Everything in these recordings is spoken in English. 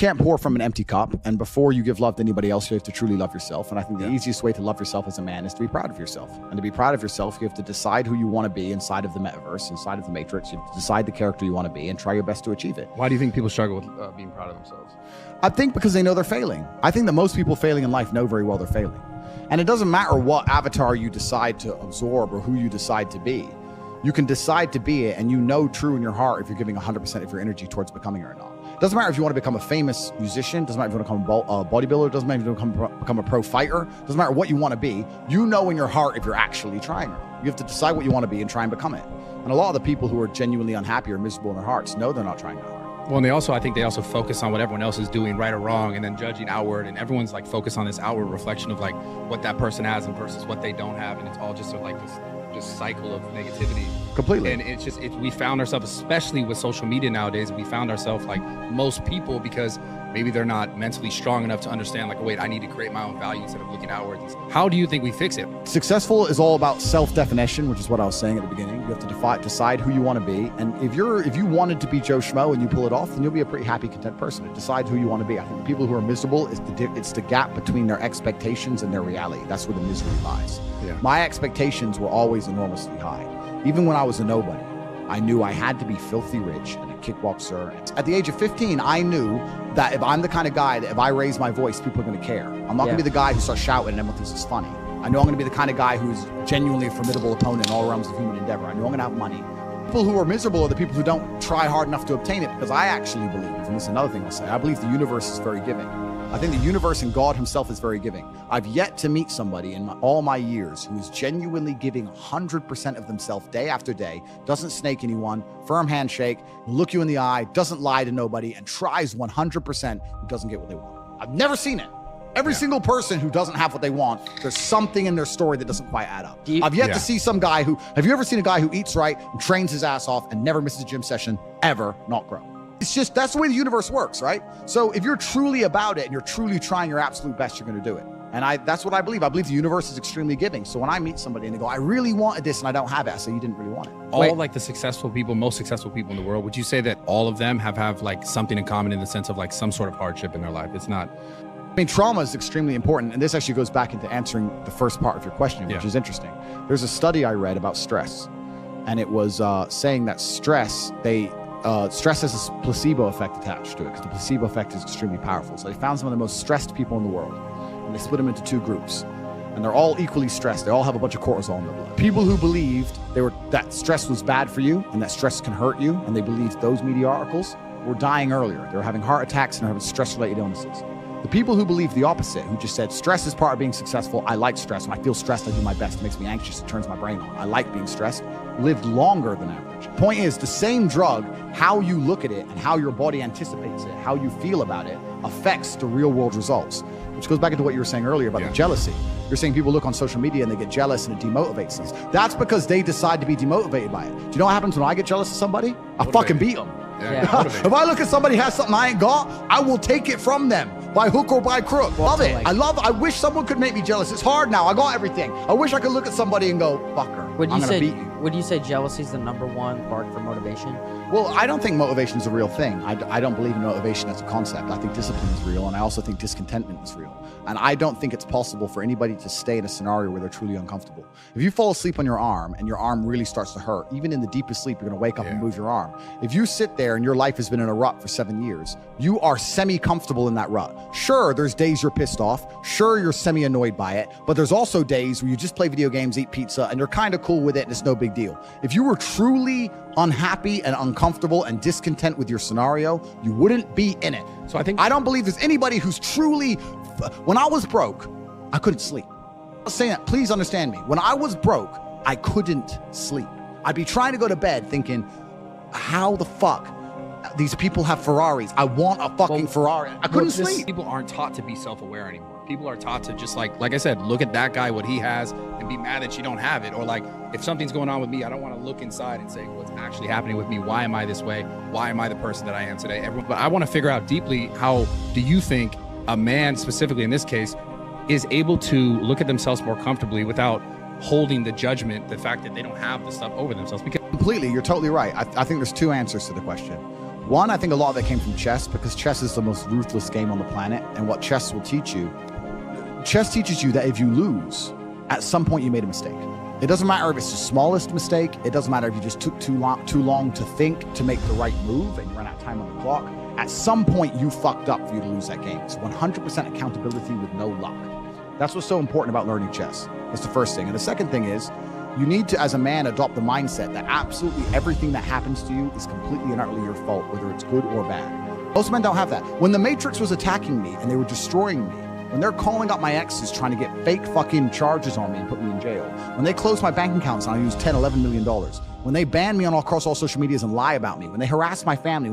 can't pour from an empty cup. And before you give love to anybody else, you have to truly love yourself. And I think the easiest way to love yourself as a man is to be proud of yourself. And to be proud of yourself, you have to decide who you want to be inside of the metaverse, inside of the matrix. You have to decide the character you want to be and try your best to achieve it. Why do you think people struggle with being proud of themselves? I think because they know they're failing. I think that most people failing in life know very well they're failing. And it doesn't matter what avatar you decide to absorb or who you decide to be. You can decide to be it, and you know true in your heart if you're giving 100% of your energy towards becoming it or not. Doesn't matter if you want to become a famous musician, doesn't matter if you want to become a bodybuilder, doesn't matter if you want to become a pro fighter, doesn't matter what you want to be, you know in your heart if you're actually trying or not. You have to decide what you want to be and try and become it. And a lot of the people who are genuinely unhappy or miserable in their hearts know they're not trying that hard. Well, and I think they also focus on what everyone else is doing right or wrong, and then judging outward, and everyone's like focused on this outward reflection of like what that person has and versus what they don't have, and it's all just like this cycle of negativity. Completely. And it's just, we found ourselves, especially with social media nowadays, we found ourselves like most people, because maybe they're not mentally strong enough to understand like, oh, wait, I need to create my own value instead of looking outwards. How do you think we fix it? Successful is all about self-definition, which is what I was saying at the beginning. You have to decide who you want to be. And if you wanted to be Joe Schmo and you pull it off, then you'll be a pretty happy, content person. Decide who you want to be. I think the people who are miserable, it's the gap between their expectations and their reality. That's where the misery lies. Yeah. My expectations were always enormously high. Even when I was a nobody, I knew I had to be filthy rich and a kickboxer. At the age of 15, I knew that if I'm the kind of guy that if I raise my voice, people are going to care. I'm not going to be the guy who starts shouting and everyone thinks it's funny. I know I'm going to be the kind of guy who is genuinely a formidable opponent in all realms of human endeavor. I know I'm going to have money. People who are miserable are the people who don't try hard enough to obtain it, because I actually believe, and this is another thing I'll say, I believe the universe is very giving. I think the universe and God himself is very giving. I've yet to meet somebody in all my years who is genuinely giving 100% of themselves day after day, doesn't snake anyone, firm handshake, look you in the eye, doesn't lie to nobody, and tries 100% who doesn't get what they want. I've never seen it. Every single person who doesn't have what they want, there's something in their story that doesn't quite add up. I've yet to see some guy who, have you ever seen a guy who eats right and trains his ass off and never misses a gym session, ever not grow? It's just, that's the way the universe works, right? So if you're truly about it and you're truly trying your absolute best, you're going to do it. And that's what I believe. I believe the universe is extremely giving. So when I meet somebody and they go, I really wanted this and I don't have it, I say, you didn't really want it. All like the successful people, most successful people in the world, would you say that all of them have like something in common in the sense of like some sort of hardship in their life? It's not... I mean, trauma is extremely important. And this actually goes back into answering the first part of your question, which is interesting. There's a study I read about stress. And it was saying that stress has a placebo effect attached to it, because the placebo effect is extremely powerful. So they found some of the most stressed people in the world, and they split them into two groups. And they're all equally stressed. They all have a bunch of cortisol in their blood. People who believed that stress was bad for you and that stress can hurt you, and they believed those media articles, were dying earlier. They were having heart attacks and they were having stress-related illnesses. The people who believe the opposite, who just said, stress is part of being successful. I like stress. When I feel stressed, I do my best. It makes me anxious. It turns my brain on. I like being stressed. Lived longer than average. Point is, the same drug, how you look at it and how your body anticipates it, how you feel about it, affects the real world results. Which goes back into what you were saying earlier about the jealousy. You're saying people look on social media and they get jealous and it demotivates them. That's because they decide to be demotivated by it. Do you know what happens when I get jealous of somebody? I fucking beat them. If I look at somebody who has something I ain't got, I will take it from them by hook or by crook. Love it. I wish someone could make me jealous. It's hard now. I got everything. I wish I could look at somebody and go, fucker, I'm gonna beat you. Would you say jealousy is the #1 part for motivation? Well, I don't think motivation is a real thing. I don't believe in motivation as a concept. I think discipline is real, and I also think discontentment is real. And I don't think it's possible for anybody to stay in a scenario where they're truly uncomfortable. If you fall asleep on your arm and your arm really starts to hurt, even in the deepest sleep, you're gonna wake up and move your arm. If you sit there and your life has been in a rut for 7 years, you are semi-comfortable in that rut. Sure, there's days you're pissed off. Sure, you're semi-annoyed by it. But there's also days where you just play video games, eat pizza, and you're kind of cool with it and it's no big deal. If you were truly unhappy and uncomfortable and discontent with your scenario, you wouldn't be in it. So I don't believe there's anybody who's truly... When I was broke, I couldn't sleep. I'm saying that, please understand me. When I was broke, I couldn't sleep. I'd be trying to go to bed thinking, how the fuck these people have Ferraris? I want a fucking Ferrari. I couldn't sleep. People aren't taught to be self-aware anymore. People are taught to just like I said, look at that guy, what he has, and be mad that you don't have it. Or like, if something's going on with me, I don't want to look inside and say, what's actually happening with me? Why am I this way? Why am I the person that I am today? But I want to figure out deeply, how do you think a man, specifically in this case, is able to look at themselves more comfortably without holding the judgment, the fact that they don't have the stuff over themselves? Because completely, you're totally right. I think there's two answers to the question. One, I think a lot of that came from chess, because chess is the most ruthless game on the planet. And what chess will teach you, chess teaches you that if you lose, at some point you made a mistake. It doesn't matter if it's the smallest mistake. It doesn't matter if you just took too long to think to make the right move and you ran out of time on the clock. At some point you fucked up for you to lose that game. It's 100% accountability with no luck. That's what's so important about learning chess. That's the first thing. And the second thing is, you need to, as a man, adopt the mindset that absolutely everything that happens to you is completely and utterly your fault, whether it's good or bad. Most men don't have that. When the Matrix was attacking me and they were destroying me, when they're calling up my exes trying to get fake fucking charges on me and put me in jail, when they close my bank accounts and I use $10, $11 million, when they ban me across all social medias and lie about me, when they harass my family,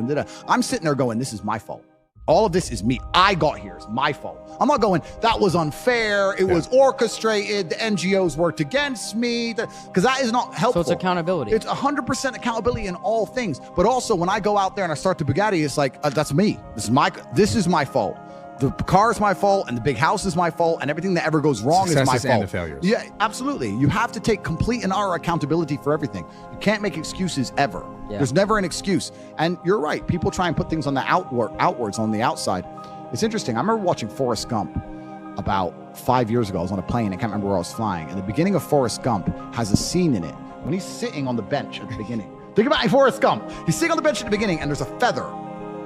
I'm sitting there going, this is my fault. All of this is me. I got here. It's my fault. I'm not going, that was unfair. It was orchestrated. The NGOs worked against me. Because that is not helpful. So it's accountability. It's 100% accountability in all things. But also when I go out there and I start the Bugatti, it's like, that's me. This is my fault. The car is my fault, and the big house is my fault, and everything that ever goes wrong is my fault. And the failures. Yeah, absolutely. You have to take complete and utter accountability for everything. You can't make excuses ever. Yeah. There's never an excuse. And you're right. People try and put things on the outwards on the outside. It's interesting. I remember watching Forrest Gump about 5 years ago. I was on a plane. I can't remember where I was flying. And the beginning of Forrest Gump has a scene in it when he's sitting on the bench at the beginning. Think about Forrest Gump. He's sitting on the bench at the beginning, and there's a feather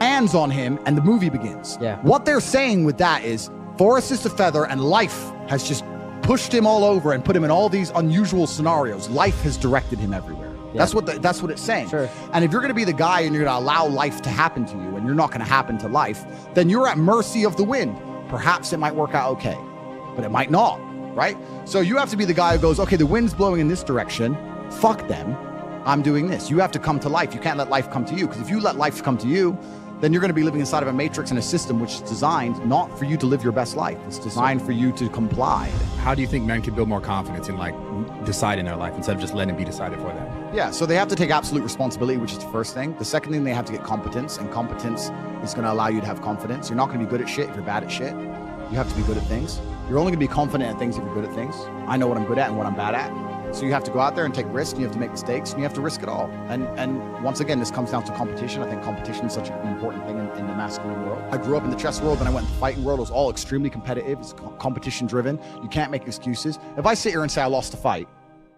lands on him, and the movie begins. Yeah. What they're saying with that is Forrest is the feather, and life has just pushed him all over and put him in all these unusual scenarios. Life has directed him everywhere. Yeah. That's what it's saying. Sure. And if you're going to be the guy and you're going to allow life to happen to you, and you're not going to happen to life, then you're at mercy of the wind. Perhaps it might work out okay, but it might not, right? So you have to be the guy who goes, okay, the wind's blowing in this direction. Fuck them. I'm doing this. You have to come to life. You can't let life come to you, because if you let life come to you, then you're going to be living inside of a matrix and a system which is designed not for you to live your best life. It's designed for you to comply. How do you think men can build more confidence in like deciding their life instead of just letting it be decided for them? Yeah, so they have to take absolute responsibility, which is the first thing. The second thing, they have to get competence, and competence is going to allow you to have confidence. You're not going to be good at shit if you're bad at shit. You have to be good at things. You're only going to be confident at things if you're good at things. I know what I'm good at and what I'm bad at. So you have to go out there and take risks, and you have to make mistakes, and you have to risk it all. And once again, this comes down to competition. I think competition is such an important thing in the masculine world. I grew up in the chess world, and I went in the fighting world. It was all extremely competitive. It's competition driven. You can't make excuses. If I sit here and say I lost a fight,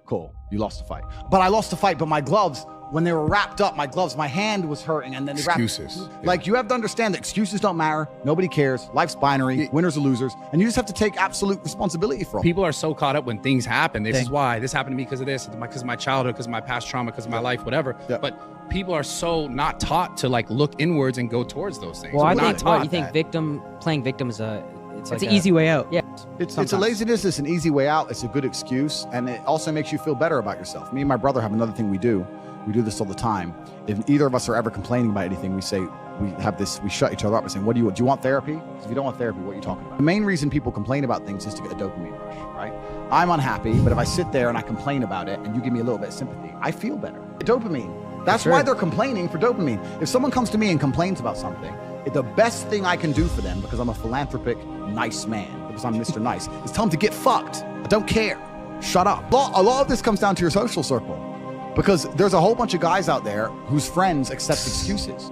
cool, you lost a fight. But I lost a fight, but my gloves, when they were wrapped up, my hand was hurting, and then they excuses. Like, you have to understand that excuses don't matter. Nobody cares. Life's binary. Winners or losers, and you just have to take absolute responsibility for it. People are so caught up when things happen. This is why this happened to me, because of this, because of my childhood, because of my past trauma, because of my life, whatever. Yeah. But people are so not taught to like look inwards and go towards those things. Well, We're I not think taught you think that. playing victim is It's an easy way out. Yeah. It's a laziness. It's an easy way out. It's a good excuse. And it also makes you feel better about yourself. Me and my brother have another thing we do. We do this all the time. If either of us are ever complaining about anything, we shut each other up and say, do you want therapy? Because if you don't want therapy, what are you talking about? The main reason people complain about things is to get a dopamine rush, right? I'm unhappy, but if I sit there and I complain about it and you give me a little bit of sympathy, I feel better. Dopamine. That's why they're complaining for dopamine. If someone comes to me and complains about something, the best thing I can do for them, because I'm a philanthropic, nice man, because I'm Mr. Nice, is tell them to get fucked. I don't care. Shut up. A lot of this comes down to your social circle, because there's a whole bunch of guys out there whose friends accept excuses.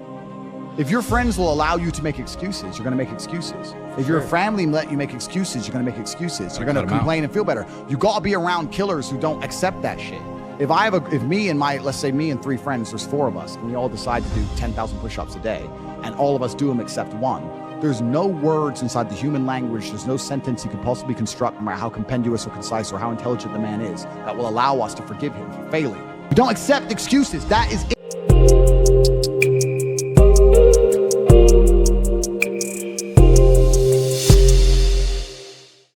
If your friends will allow you to make excuses, you're going to make excuses. If your family let you make excuses, you're going to make excuses. You're going to complain and feel better. You got to be around killers who don't accept that shit. If me and let's say me and 3 friends, there's 4 of us, and we all decide to do 10,000 push-ups a day, and all of us do them except one, there's no words inside the human language, there's no sentence he could possibly construct, no matter how compendious or concise or how intelligent the man is, that will allow us to forgive him for failing. We don't accept excuses. That is it.